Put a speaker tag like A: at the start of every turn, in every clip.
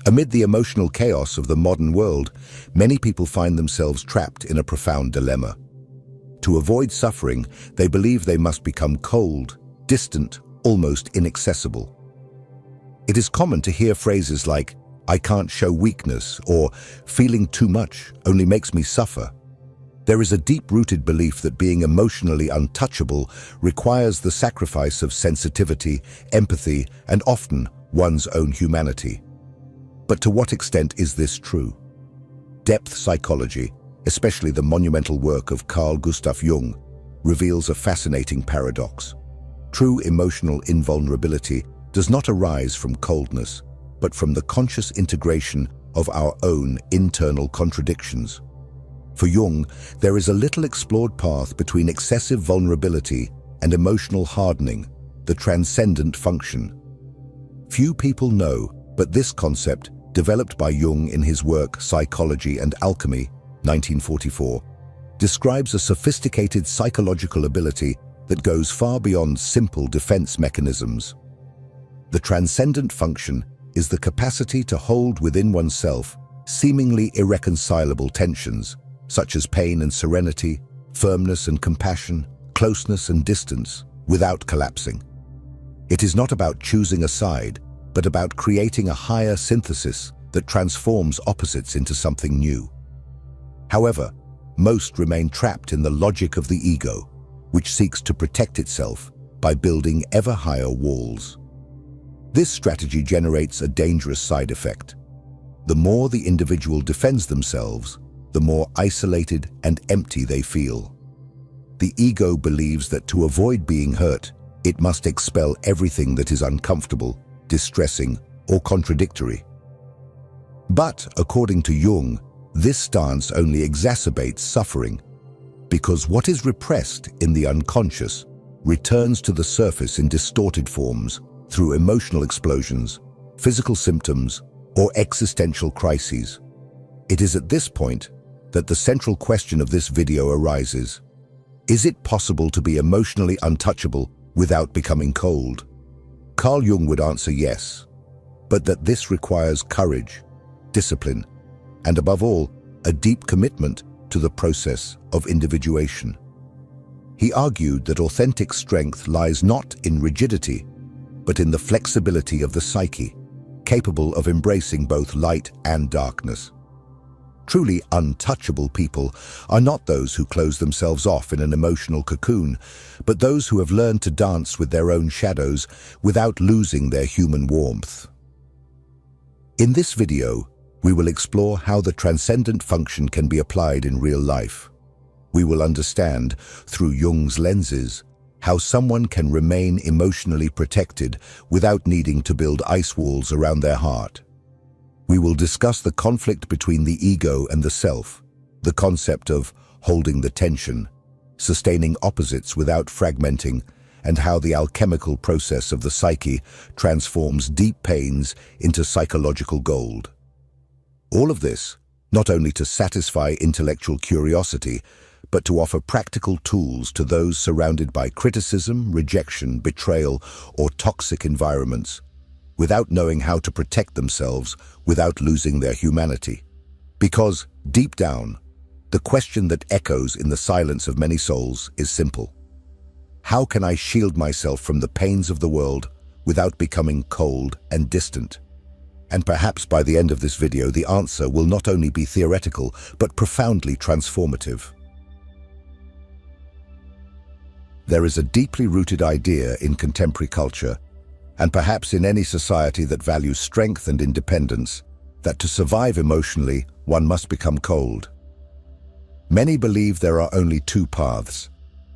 A: Amid the emotional chaos of the modern world, many people find themselves trapped in a profound dilemma. To avoid suffering, they believe they must become cold, distant, almost inaccessible. It is common to hear phrases like, "I can't show weakness," or "feeling too much only makes me suffer." There is a deep-rooted belief that being emotionally untouchable requires the sacrifice of sensitivity, empathy, and often one's own humanity. But to what extent is this true? Depth psychology, especially the monumental work of Carl Jung, reveals a fascinating paradox. True emotional invulnerability does not arise from coldness, but from the conscious integration of our own internal contradictions. For Jung, there is a little explored path between excessive vulnerability and emotional hardening, the transcendent function. Few people know, but this concept, developed by Jung in his work Psychology and Alchemy, 1944, describes a sophisticated psychological ability that goes far beyond simple defense mechanisms. The transcendent function is the capacity to hold within oneself seemingly irreconcilable tensions, such as pain and serenity, firmness and compassion, closeness and distance, without collapsing. It is not about choosing a side, but about creating a higher synthesis that transforms opposites into something new. However, most remain trapped in the logic of the ego, which seeks to protect itself by building ever higher walls. This strategy generates a dangerous side effect. The more the individual defends themselves, the more isolated and empty they feel. The ego believes that to avoid being hurt, it must expel everything that is uncomfortable, distressing, or contradictory. But, according to Jung, this stance only exacerbates suffering, because what is repressed in the unconscious returns to the surface in distorted forms through emotional explosions, physical symptoms, or existential crises. It is at this point that the central question of this video arises. Is it possible to be emotionally untouchable without becoming cold? Carl Jung would answer yes, but that this requires courage, discipline, and above all, a deep commitment to the process of individuation. He argued that authentic strength lies not in rigidity, but in the flexibility of the psyche, capable of embracing both light and darkness. Truly untouchable people are not those who close themselves off in an emotional cocoon, but those who have learned to dance with their own shadows without losing their human warmth. In this video, we will explore how the transcendent function can be applied in real life. We will understand, through Jung's lenses, how someone can remain emotionally protected without needing to build ice walls around their heart. We will discuss the conflict between the ego and the self, the concept of holding the tension, sustaining opposites without fragmenting, and how the alchemical process of the psyche transforms deep pains into psychological gold. All of this, not only to satisfy intellectual curiosity, but to offer practical tools to those surrounded by criticism, rejection, betrayal, or toxic environments, without knowing how to protect themselves without losing their humanity. Because, deep down, the question that echoes in the silence of many souls is simple. How can I shield myself from the pains of the world without becoming cold and distant? And perhaps by the end of this video, the answer will not only be theoretical, but profoundly transformative. There is a deeply rooted idea in contemporary culture, and perhaps in any society that values strength and independence, that to survive emotionally, one must become cold. Many believe there are only two paths.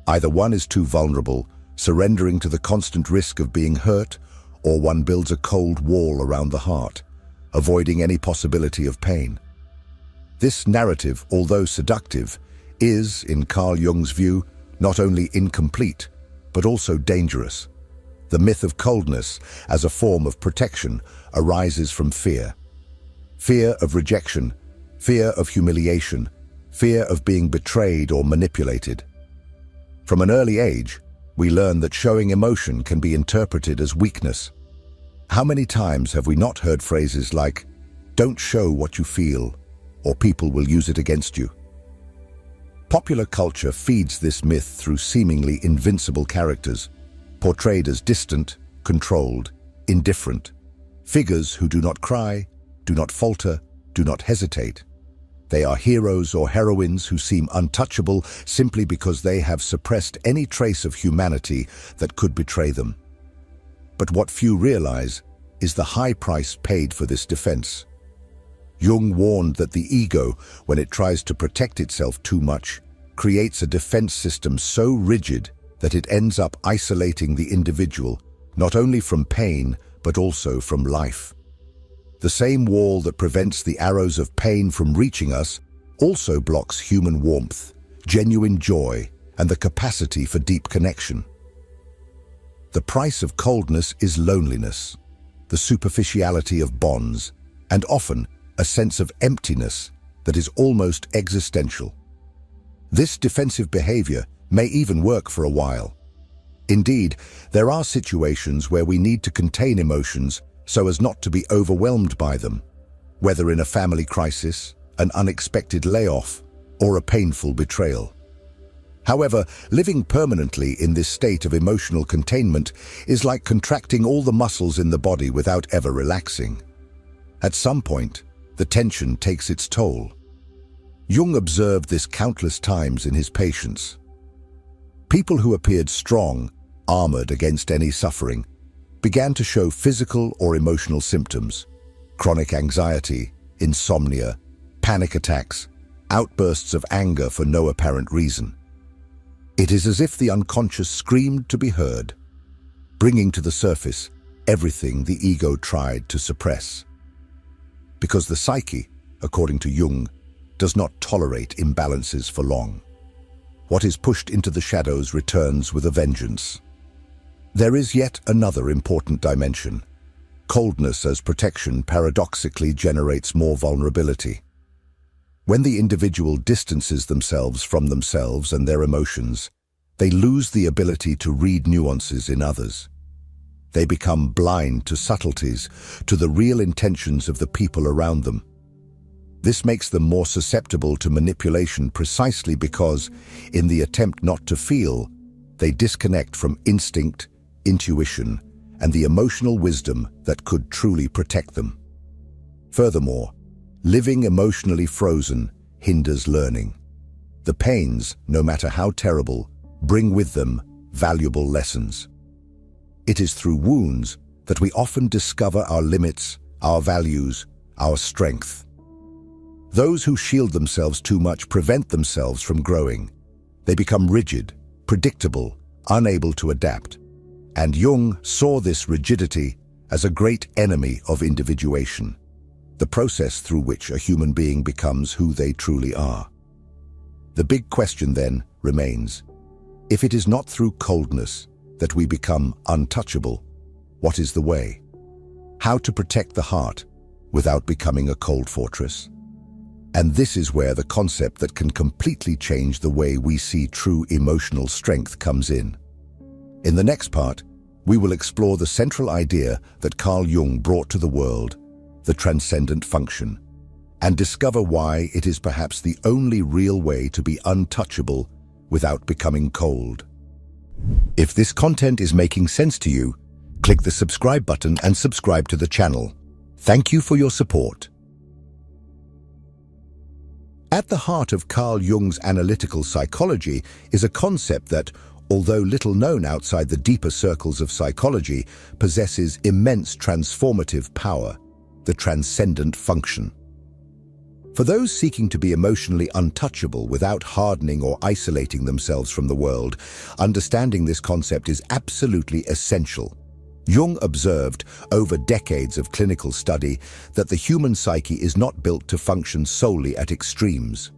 A: Either one is too vulnerable, surrendering to the constant risk of being hurt, or one builds a cold wall around the heart, avoiding any possibility of pain. This narrative, although seductive, is, in Carl Jung's view, not only incomplete, but also dangerous. The myth of coldness as a form of protection arises from fear. Fear of rejection, fear of humiliation, fear of being betrayed or manipulated. From an early age, we learn that showing emotion can be interpreted as weakness. How many times have we not heard phrases like, "Don't show what you feel," or "People will use it against you"? Popular culture feeds this myth through seemingly invincible characters, portrayed as distant, controlled, indifferent, figures who do not cry, do not falter, do not hesitate. They are heroes or heroines who seem untouchable simply because they have suppressed any trace of humanity that could betray them. But what few realize is the high price paid for this defense. Jung warned that the ego, when it tries to protect itself too much, creates a defense system so rigid that it ends up isolating the individual, not only from pain, but also from life. The same wall that prevents the arrows of pain from reaching us also blocks human warmth, genuine joy, and the capacity for deep connection. The price of coldness is loneliness, the superficiality of bonds, and often a sense of emptiness that is almost existential. This defensive behavior may even work for a while. Indeed, there are situations where we need to contain emotions so as not to be overwhelmed by them, whether in a family crisis, an unexpected layoff, or a painful betrayal. However, living permanently in this state of emotional containment is like contracting all the muscles in the body without ever relaxing. At some point, the tension takes its toll. Jung observed this countless times in his patients. People who appeared strong, armored against any suffering, began to show physical or emotional symptoms: chronic anxiety, insomnia, panic attacks, outbursts of anger for no apparent reason. It is as if the unconscious screamed to be heard, bringing to the surface everything the ego tried to suppress. Because the psyche, according to Jung, does not tolerate imbalances for long. What is pushed into the shadows returns with a vengeance. There is yet another important dimension. Coldness as protection paradoxically generates more vulnerability. When the individual distances themselves from themselves and their emotions, they lose the ability to read nuances in others. They become blind to subtleties, to the real intentions of the people around them. This makes them more susceptible to manipulation precisely because, in the attempt not to feel, they disconnect from instinct, intuition, and the emotional wisdom that could truly protect them. Furthermore, living emotionally frozen hinders learning. The pains, no matter how terrible, bring with them valuable lessons. It is through wounds that we often discover our limits, our values, our strength. Those who shield themselves too much prevent themselves from growing. They become rigid, predictable, unable to adapt. And Jung saw this rigidity as a great enemy of individuation, the process through which a human being becomes who they truly are. The big question then remains, if it is not through coldness that we become untouchable, what is the way? How to protect the heart without becoming a cold fortress? And this is where the concept that can completely change the way we see true emotional strength comes in. In the next part, we will explore the central idea that Carl Jung brought to the world, the transcendent function, and discover why it is perhaps the only real way to be untouchable without becoming cold. If this content is making sense to you, click the subscribe button and subscribe to the channel. Thank you for your support. At the heart of Carl Jung's analytical psychology is a concept that, although little known outside the deeper circles of psychology, possesses immense transformative power: the transcendent function. For those seeking to be emotionally untouchable without hardening or isolating themselves from the world, understanding this concept is absolutely essential. Jung observed, over decades of clinical study, that the human psyche is not built to function solely at extremes.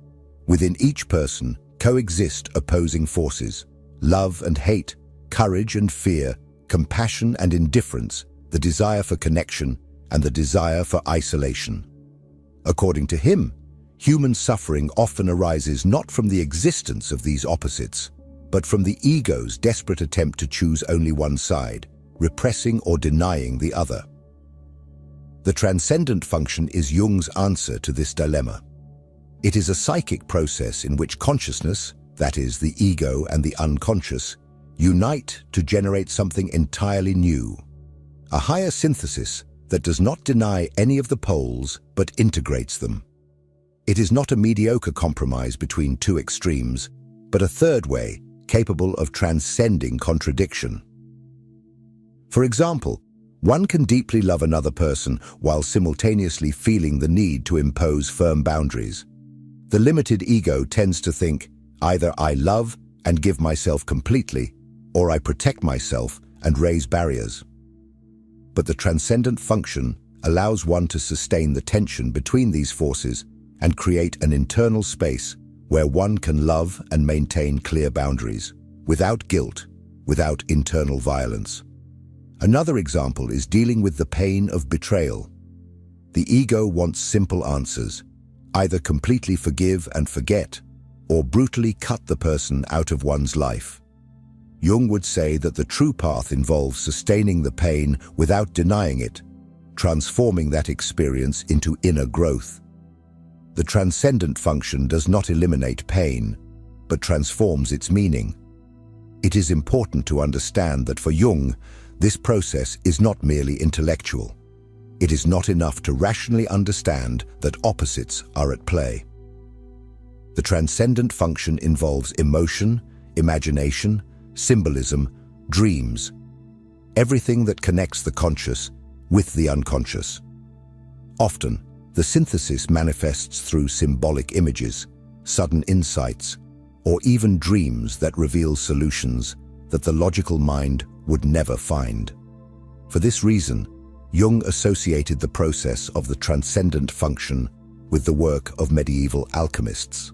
A: Within each person coexist opposing forces: love and hate, courage and fear, compassion and indifference, the desire for connection and the desire for isolation. According to him, human suffering often arises not from the existence of these opposites, but from the ego's desperate attempt to choose only one side, repressing or denying the other. The transcendent function is Jung's answer to this dilemma. It is a psychic process in which consciousness, that is, the ego and the unconscious, unite to generate something entirely new. A higher synthesis that does not deny any of the poles but integrates them. It is not a mediocre compromise between two extremes, but a third way capable of transcending contradiction. For example, one can deeply love another person while simultaneously feeling the need to impose firm boundaries. The limited ego tends to think, either I love and give myself completely, or I protect myself and raise barriers. But the transcendent function allows one to sustain the tension between these forces and create an internal space where one can love and maintain clear boundaries, without guilt, without internal violence. Another example is dealing with the pain of betrayal. The ego wants simple answers, either completely forgive and forget, or brutally cut the person out of one's life. Jung would say that the true path involves sustaining the pain without denying it, transforming that experience into inner growth. The transcendent function does not eliminate pain, but transforms its meaning. It is important to understand that for Jung, this process is not merely intellectual. It is not enough to rationally understand that opposites are at play. The transcendent function involves emotion, imagination, symbolism, dreams, everything that connects the conscious with the unconscious. Often, the synthesis manifests through symbolic images, sudden insights, or even dreams that reveal solutions that the logical mind would never find. For this reason, Jung associated the process of the transcendent function with the work of medieval alchemists.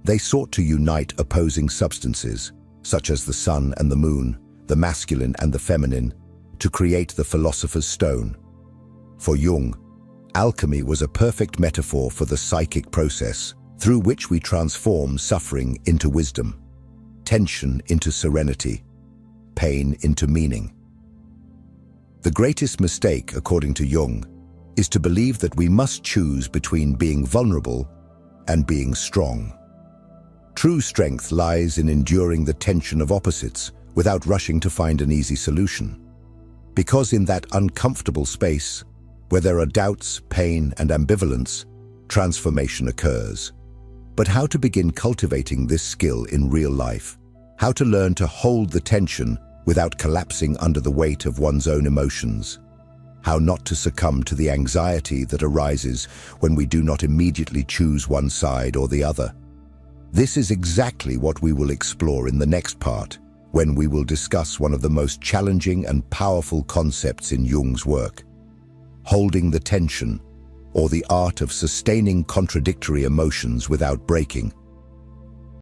A: They sought to unite opposing substances, such as the sun and the moon, the masculine and the feminine, to create the philosopher's stone. For Jung, alchemy was a perfect metaphor for the psychic process through which we transform suffering into wisdom, tension into serenity, pain into meaning. The greatest mistake, according to Jung, is to believe that we must choose between being vulnerable and being strong. True strength lies in enduring the tension of opposites without rushing to find an easy solution. Because in that uncomfortable space, where there are doubts, pain, and ambivalence, transformation occurs. But how to begin cultivating this skill in real life? How to learn to hold the tension without collapsing under the weight of one's own emotions? How not to succumb to the anxiety that arises when we do not immediately choose one side or the other? This is exactly what we will explore in the next part, when we will discuss one of the most challenging and powerful concepts in Jung's work: holding the tension, or the art of sustaining contradictory emotions without breaking.